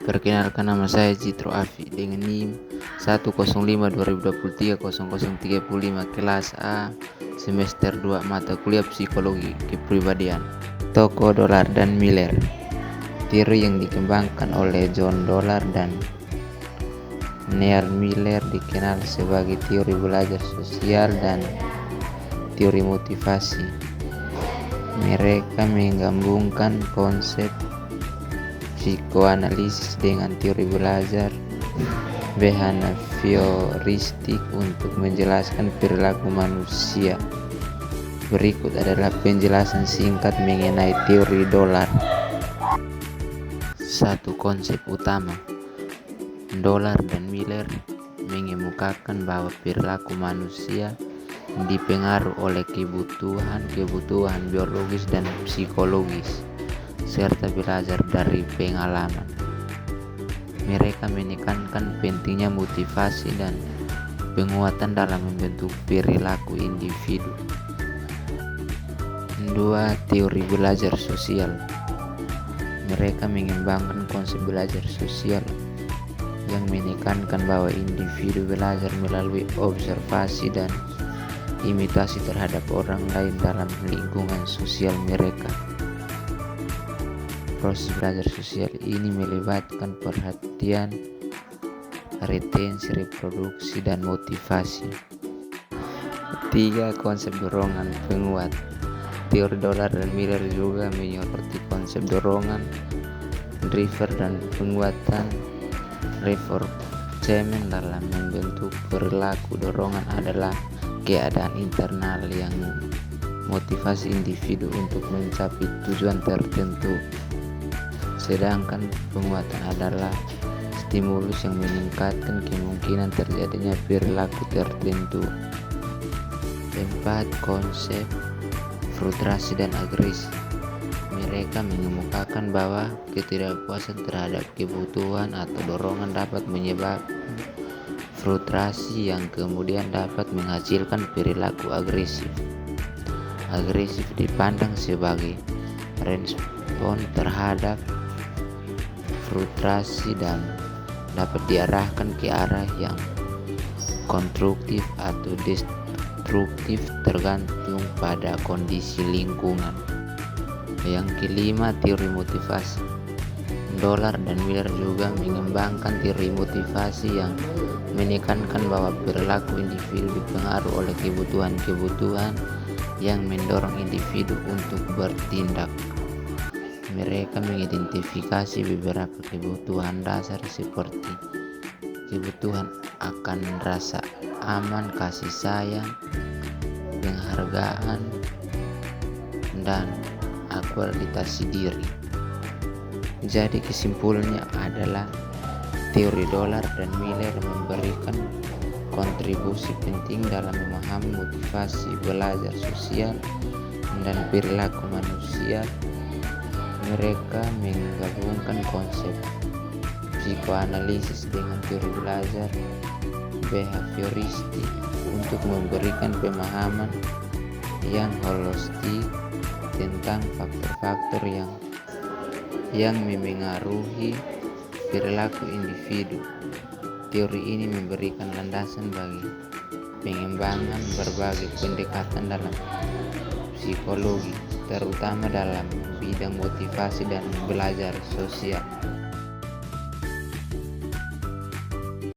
Perkenalkan, nama saya Jitro Afi dengan NIM 105 2023 0035 kelas A semester 2 mata kuliah psikologi kepribadian. Tokoh Dolar dan Miller. Teori yang dikembangkan oleh John Dolar dan Neal Miller dikenal sebagai teori belajar sosial dan teori motivasi. Mereka menggabungkan konsep psikoanalisis dengan teori belajar behavioristik untuk menjelaskan perilaku manusia. Berikut adalah penjelasan singkat mengenai teori Dolar. 1. Konsep utama. Dolar dan Miller mengemukakan bahwa perilaku manusia dipengaruhi oleh kebutuhan biologis dan psikologis, serta belajar dari pengalaman. Mereka menekankan pentingnya motivasi dan penguatan dalam membentuk perilaku individu. 2. Teori belajar sosial. Mereka mengembangkan konsep belajar sosial yang menekankan bahwa individu belajar melalui observasi dan imitasi terhadap orang lain dalam lingkungan sosial mereka. Proses belajar sosial ini melibatkan perhatian, retensi, reproduksi, dan motivasi. 3. Konsep dorongan penguat. Teori Dolar dan Miller juga menyoroti konsep dorongan, driver, dan penguatan reinforcement dalam membentuk perilaku. Dorongan adalah keadaan internal yang motivasi individu untuk mencapai tujuan tertentu, sedangkan penguatan adalah stimulus yang meningkatkan kemungkinan terjadinya perilaku tertentu. 4. Konsep frustrasi dan agresi. Mereka mengemukakan bahwa ketidakpuasan terhadap kebutuhan atau dorongan dapat menyebabkan frustrasi yang kemudian dapat menghasilkan perilaku agresif. Agresif dipandang sebagai respon terhadap frustrasi dan dapat diarahkan ke arah yang konstruktif atau destruktif tergantung pada kondisi lingkungan. Yang kelima, teori motivasi. Dolar dan Miller juga mengembangkan teori motivasi yang menekankan bahwa perilaku individu dipengaruhi oleh kebutuhan yang mendorong individu untuk bertindak. Mereka mengidentifikasi beberapa kebutuhan dasar seperti kebutuhan akan rasa aman, kasih sayang, penghargaan, dan akualitas diri. Jadi kesimpulannya adalah teori Dolar dan Miller memberikan kontribusi penting dalam memahami motivasi, belajar sosial, dan perilaku manusia. Mereka menggabungkan konsep psikoanalisis dengan teori belajar behavioristik untuk memberikan pemahaman yang holistik tentang faktor-faktor yang memengaruhi perilaku individu. Teori ini memberikan landasan bagi pengembangan berbagai pendekatan dalam psikologi, terutama dalam bidang motivasi dan belajar sosial.